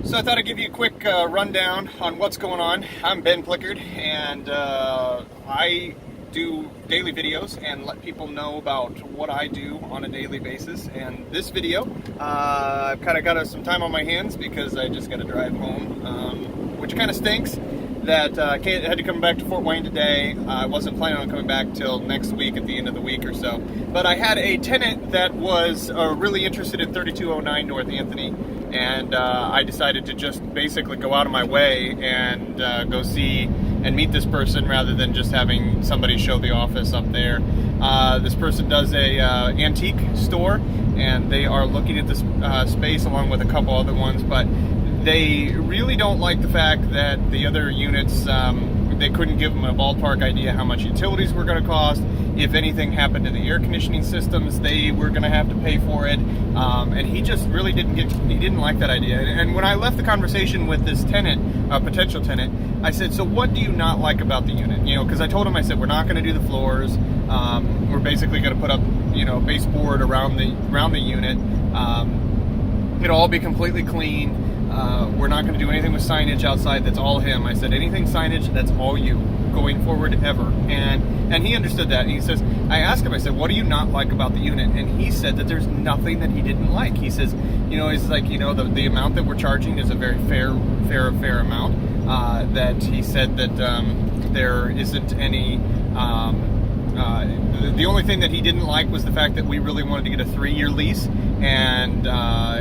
So I thought I'd give you a quick rundown on what's going on. I'm Ben Plickard, and I do daily videos and let people know about what I do on a daily basis. And this video, I've kind of got some time on my hands because I just got to drive home, which kind of stinks. That I had to come back to Fort Wayne today. I wasn't planning on coming back till next week at the end of the week or so. But I had a tenant that was really interested in 3209 North Anthony. And I decided to just basically go out of my way and go see and meet this person rather than just having somebody show the office up there. This person does a antique store, and they are looking at this space along with a couple other ones, but they really don't like the fact that the other units, they couldn't give them a ballpark idea how much utilities were going to cost. If anything happened to the air conditioning systems, they were going to have to pay for it. And he just really didn't like that idea. And when I left the conversation with this tenant, potential tenant, I said, so what do you not like about the unit? You know, because I told him, I said, we're not going to do the floors. We're basically going to put up, baseboard around the unit. It'll all be completely clean. We're not going to do anything with signage outside. That's all him. I said, anything signage, that's all you going forward ever. And he understood that. And he says, I asked him, I said, what do you not like about the unit? And he said that there's nothing that he didn't like. He says, he's like, the amount that we're charging is a very fair amount. That he said that there isn't any. The only thing that he didn't like was the fact that we really wanted to get a 3-year lease, and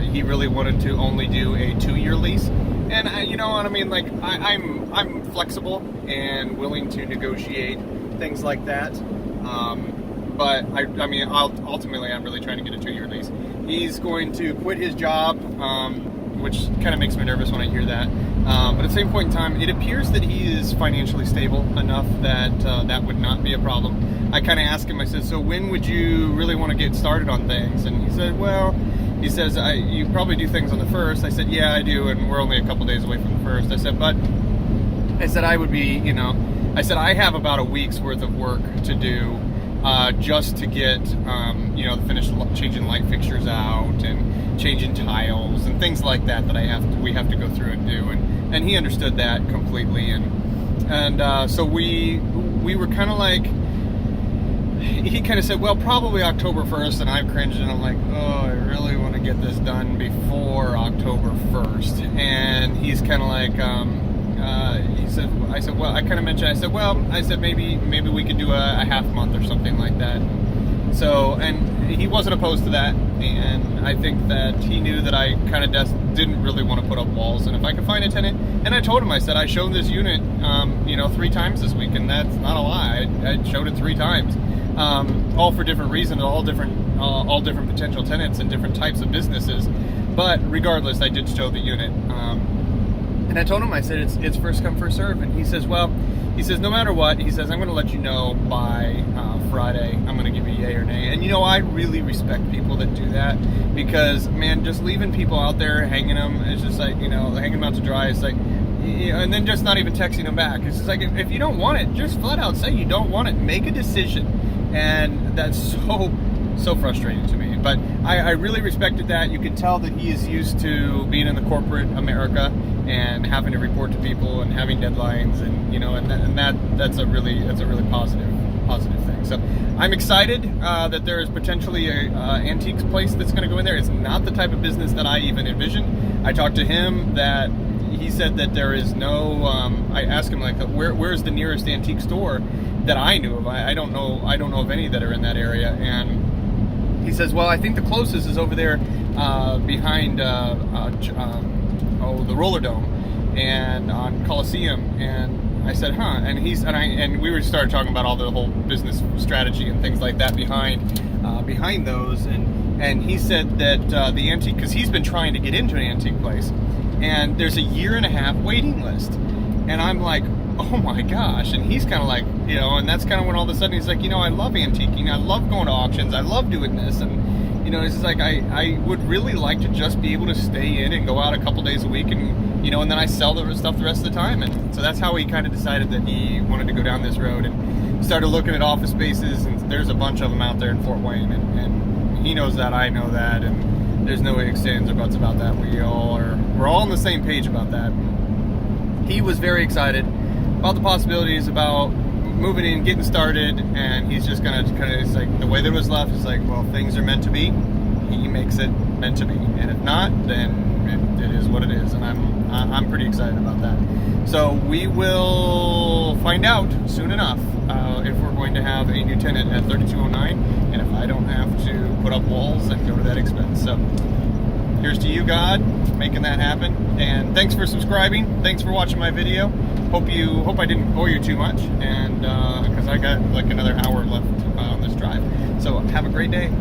he really wanted to only do a 2-year lease. And you know what I mean? Like I'm flexible and willing to negotiate things like that. But ultimately, I'm really trying to get a 2-year lease. He's going to quit his job, which kind of makes me nervous when I hear that. But at the same point in time, it appears that he is financially stable enough that that would not be a problem. I kind of asked him, I said, so when would you really want to get started on things? And he said, he says, you probably do things on the 1st. I said, yeah, I do, and we're only a couple days away from the 1st. I said, I would be, I said, I have about a week's worth of work to do just to get, the finished changing light fixtures out and changing tiles and things like that we have to go through and do. And he understood that completely. And so we were kind of like, he kind of said, well, probably October 1st, and I cringed, and I'm like, oh, I really want to get this done before October 1st. And he's kind of like, I said, well, I kind of mentioned, I said, maybe we could do a half month or something like that. So, and he wasn't opposed to that, and I think that he knew that I kind of didn't really want to put up walls, and if I could find a tenant, and I told him, I said, I showed this unit, 3 times this week, and that's not a lie, I showed it 3 times. All for different reasons, all different potential tenants and different types of businesses. But regardless, I did show the unit. And I told him, I said, it's first come, first serve. And he says, no matter what, he says, I'm going to let you know by Friday. I'm going to give you yay or nay. And I really respect people that do that, because man, just leaving people out there, hanging them, it's just like, hanging them out to dry. It's like, and then just not even texting them back. It's just like, if you don't want it, just flat out say you don't want it. Make a decision. And that's so frustrating to me. But I really respected that. You can tell that he is used to being in the corporate America and having to report to people and having deadlines, and that's a really positive thing. So I'm excited that there is potentially a antiques place that's going to go in there. It's not the type of business that I even envisioned. I talked to him that he said that there is no. I asked him, like, where's the nearest antique store that I knew of. I don't know of any that are in that area. And he says, well, I think the closest is over there behind the Roller Dome and on Coliseum. And I said, huh? And we started talking about all the whole business strategy and things like that behind those. And he said that the antique, because he's been trying to get into an antique place, and there's a 1.5-year waiting list. And I'm like, oh my gosh. And he's kind of like, and that's kind of when all of a sudden he's like, I love antiquing, I love going to auctions, I love doing this. And it's just like, I would really like to just be able to stay in and go out a couple days a week, and and then I sell the stuff the rest of the time. And so that's how he kind of decided that he wanted to go down this road, and started looking at office spaces. And there's a bunch of them out there in Fort Wayne, and he knows that, I know that, and there's no ifs, ands, or buts about that. We all are we're all on the same page about that. He was very excited about the possibilities about moving in, getting started, and he's just gonna kind of, it's like the way that it was left is like, well, things are meant to be. He makes it meant to be, and if not, then it is what it is, and I'm pretty excited about that. So we will find out soon enough if we're going to have a new tenant at 3209, and if I don't have to put up walls and go to that expense. So here's to you, God, making that happen. And thanks for subscribing. Thanks for watching my video. Hope I didn't bore you too much, and because I got like another hour left on this drive. So have a great day.